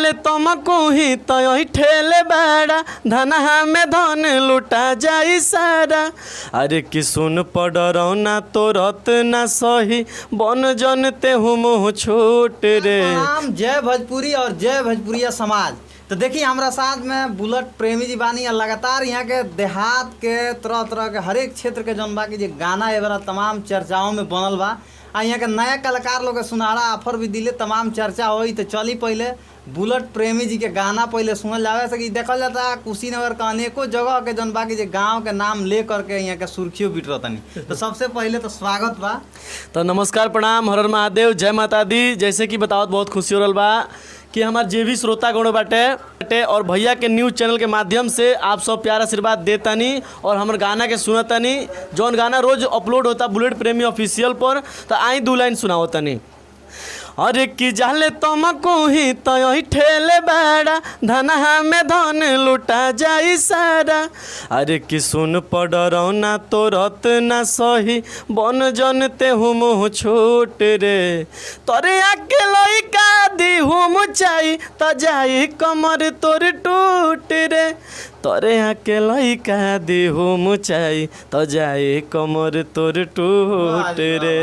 जाले तुमको ही तो ठेले बाड़ा धनहा में धन लुटा जाई सारा। अरे कि सुन पडरौना तो रत ना सही बन जनते हूँ मुँह छूट रे। जय भोजपुरी और जय भोजपुरिया समाज। तो देखिए हमारा साथ में बुलेट प्रेमी जी बानी और लगातार यहाँ के देहात के तरह तरह के हर एक क्षेत्र के जौन बा की गाना ए बार तमाम चर्चाओं में बनल बा आ यहाँ के नया कलाकार लोग के सुनहरा ऑफर भी दिले तमाम चर्चा होई। तो चली पहले बुलेट प्रेमी जी के गाना पहले सुनल जावे से कि देखल जाता कुशीनगर के अनेकों जगह के जौन बा की गाँव के नाम ले करके यहाँ के सुर्खियों बिट रहतनी। तो सबसे पहले तो स्वागत बा। तो नमस्कार प्रणाम हर हर महादेव जय माता दी। जैसे कि बतावत बहुत खुशी हो रहा बा कि हमार जे भी श्रोतागण बाटे और भैया के न्यूज़ चैनल के माध्यम से आप सब प्यार आशीर्वाद देतानी और हमारे गाना के सुनतानी जौन गाना रोज अपलोड होता बुलेट प्रेमी ऑफिशियल पर। तो आई 2 लाइन सुनावतानी। अरे कि जाले तुमको ही तो ठेले बाड़ा धनहा में धन लुटा जाई सारा। अरे कि सुन पडरौना तो रत ना सही बन जनते हूँ मुँह छूट रे। तोरे आके लइका दी हूँ मुचाई तो जाई कमर तोर टूट रे। तोरे आके लइका दी हूँ मुचाई तो जाई कमर तोर टूट रे।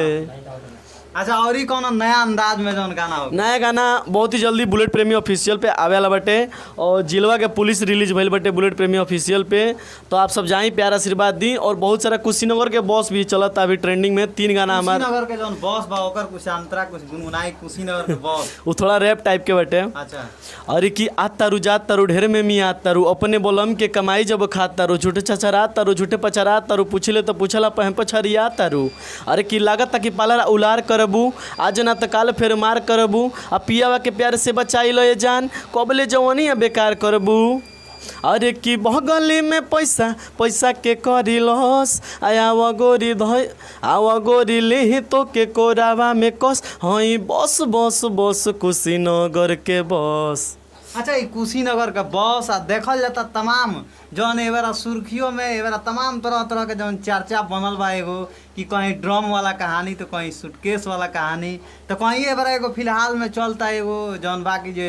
अच्छा और ही कौन नया अंदाज में जौन गाना हो? नया गाना बहुत ही जल्दी बुलेट प्रेमी ऑफिशियल पे आवे वाला बटे और जिलवा के पुलिस रिलीज भइल बटे बुलेट प्रेमी ऑफिशियल पे। तो आप सब जाई प्यार आशीर्वाद दी और बहुत सारा कुशीनगर के बॉस भी चलता अभी ट्रेंडिंग में 3 गाना हमारे कुशीनगर के जौन बॉस बा ओकर कुछ अंतरा कुछ गुनगुनाई कुशीनगर के बॉस वो थोड़ा रैप टाइप के बटे। अच्छा अरे कि आत तारू जात तारू ढेर में मी आत तारू अपने बोलम के कमाई जब खात तारू झूठे चचरात तारू झूठे पचरात तारू पूछले तो पूछला पह पछरिया तारू। अरे कि लागत कि पालर उलार करबू आज ना तो काल फिर मार करबू आ पियावा के प्यार से बचाई लो ये जान कबले जवानी बेकार करबू। अरे कि बगली में पैसा पैसा के करी लॉस आवा गोरी धय आवा गोरी ले तो के कोरावा में कस हई बस बस बस कुशीनगर के बस। अच्छा ये कुशीनगर का बॉस आ देखल जाता तमाम जौन ए बार सुर्खियों में ए बार तमाम तरह तरह के जौन चर्चा बनल बा एगो कि कहीं ड्रम वाला कहानी तो कहीं सूटकेस वाला कहानी तो कहीं ए बार एगो फिलहाल में चलता एगो जौन बाकी जो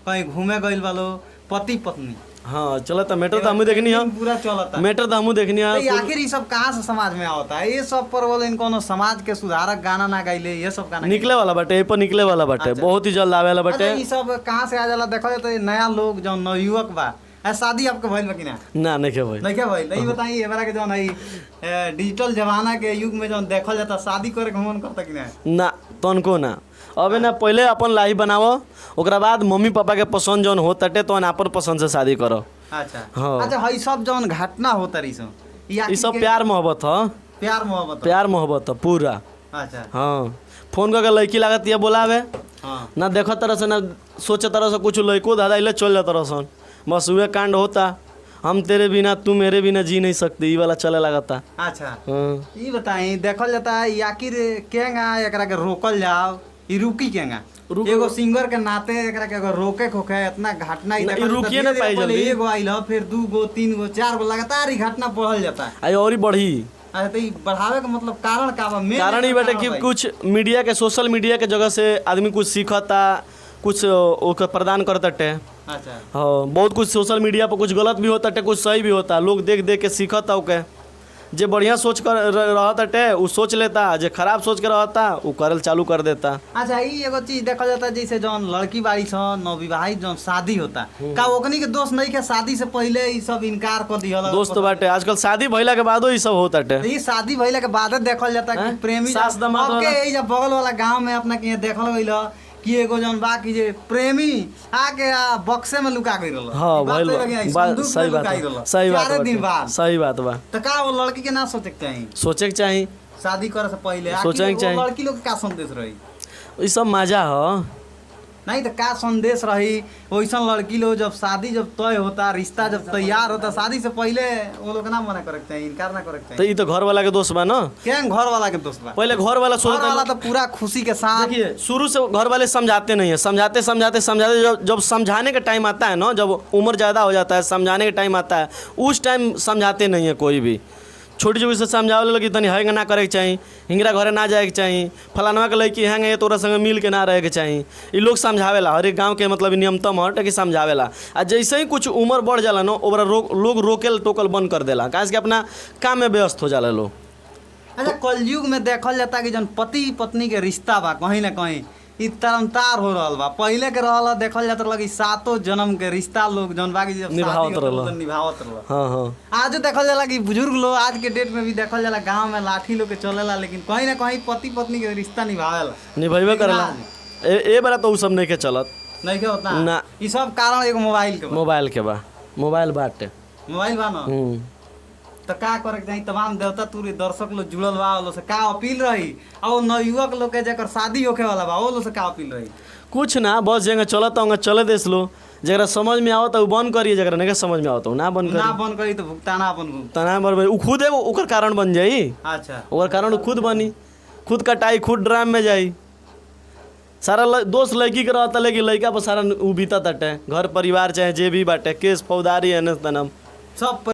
कहीं घूमे गइल वालो पति पत्नी। हाँ चलता मैटर तो हमू देखनी है पूरा चलता मैटर तो हमू देखनी है। आखिर ये सब कहाँ से समाज में आता है? ये सब पर बोले इनको समाज के सुधारक गाना ना गाइले ये सब गाना निकले वाला बटे ए पर निकले वाला बटे। अच्छा। बहुत ही जल्द आवे वाला बटे। ये सब कहाँ से आ जाला देखो तो नया लोग जो नवयुवक बा शादी आपके भइल बा कि ना? नहीं के भाई नहीं क्या भाई नहीं बताइए एबारा के जौन है डिजिटल जमाना के युग में जौन देखल जाता शादी करे के मन करता कि ना तनको ना अबे ना पहले अपन लाइफ बनावो ओकरा बाद मम्मी पापा के पसंद जौन हो तटे तो अपन पसंद से शादी करो। अच्छा हाँ। अच्छा हई सब जौन घटना होता रही सो ये सब प्यार मोहब्बत है। प्यार मोहब्बत है पूरा। अच्छा हाँ फोन करके लड़की लागत ये बोलावे हाँ ना देखो तरह से ना सोचे तरह से कुछ लड़को दादा इले चल जाता रसन बस वह कांड होता हम तेरे बिना तू मेरे बिना जी नहीं सकती ये वाला चले लगता। अच्छा हाँ। ये बताई देखल जाता है आखिर केगा एकरा के रोकल जाओ ई रुकी केगा एगो सिंगर के नाते एकरा के अगर रोके खोके इतना घटना ही देखल रुकिए ना पाई जल्दी एगो आइल फिर 2 गो 3 गो 4 गो लगातार ही घटना बढ़ल जाता है। आई और ही बढ़ी। अच्छा तो बढ़ावे का मतलब कारण का बा? कारण ही बेटे कि कुछ मीडिया के सोशल मीडिया के जगह से आदमी कुछ सीखता कुछ ओकर प्रदान करता। अच्छा हाँ बहुत कुछ सोशल मीडिया पर कुछ गलत भी होता है कुछ सही भी होता लोग देख देख के सीखता ओके जे बढ़िया सोच कर रहता वो सोच लेता जे खराब सोच के रहता वो करल चालू कर देता। अच्छा ये एगो चीज देखल जाता है जैसे जौन लड़की बाड़ी स नवविवाहित जौन शादी होता का ओकनी के दोस्त नहीं के शादी से पहले ई सब इनकार कर दिहल दोस्त बाटे आजकल शादी भइला के बादो ई सब होता ये शादी भइला के बाद देखल जाता कि प्रेमी सास दामाद अब के जब बगल वाला गांव में अपना के देखल गइल कि एगो जौन बा कि जे प्रेमी आके बक्से में लुका गइल रहल। हाँ भाई सही बात सही बात दिन बाद सही बात बा। तो का वो लड़की के ना सोचे के चाहिए सोचे के चाहिए शादी करे से पहले सोचे के चाहिए लड़की लोग का संदेश रही ये सब मजा हो नहीं तो का संदेश रही वैसा लड़की लोग जब शादी जब तय होता रिश्ता जब तैयार होता शादी से पहले वो लोग ना मना करे के चाहिए इनकार ना करे के तो चाहिए। ये तो घर वाला के दोस्त बा ना क्या घर वाला के दोस्त बा? पहले घर वाला घर वाला तो पूरा खुशी के साथ देखिए शुरू से घर वाले समझाते नहीं है समझाते समझाते समझाते जब समझाने का टाइम आता है ना जब उम्र ज़्यादा हो जाता है समझाने का टाइम आता है उस टाइम समझाते नहीं है कोई भी छोटी छोटी से समझावे लगी तनी हैंग ना करे के चाही, हिंगरा घरे ना जाए के चाही, फलानवा के लड़की हैंग है तोरा संगे मिल के ना रहे के चाही। ये लोग समझावेला, हर एक गाँव के मतलब नियमतम हट कि समझावेला। आ जैसे ही कुछ उम्र बढ़ जाला ना ओकरा लोग रोकेल टोकल बंद कर देला, काहे कि अपना काम में व्यस्त हो जाला लोग। अच्छा, कलयुग में देखल जाता कि जन पति पत्नी के रिश्ता बा कहीं ना कहीं इ तरमतार हो रहल बा। पहिले के रहल देखल जात रहल कि सातों जन्म के रिश्ता लोग जौन बा कि जब निभावत रहल। निभावत रहल। हाँ हाँ आज देखल जाला कि बुजुर्ग लोग आज के डेट में भी देखल जाला गांव में लाठी लोग के चलेला, लेकिन कहीं ना कहीं पति पत्नी के रिश्ता निभावेला, निभाइबे करेला। ए बेरा तो उ सब नहीं के चलत, नहीं के होता ना। इ सब कारण एगो मोबाइल के बा। मोबाइल के बा, मोबाइल बाटे। मोबाइल बा ना तो का करे के चाही? तमाम देवता तुरी दर्शक लोग जुड़ल बा, वो लोग से का अपील रही? और नवयुवक लोग के जेकर शादी होखे वाला बा वो लोग से का अपील रही? कुछ ना, बस जगह चलत होंगे चले देस लो, जरा समझ में आवत उ बंद करिए, जरा नहीं समझ में आवत ना बंद ना करी। बंद करी तो भुगताना अपन तना बर उ खुद ओकर कारण बन जाई, अच्छा ओकर कारण उ खुद बनी, खुद कटाई, खुद ड्राम में जाई। सारा दोस्त लड़की के रहता, लेकिन लड़का पर सारा उ बीता तटे, घर परिवार चाहे जे भी बाटे, केस फौदारी है न तनम सब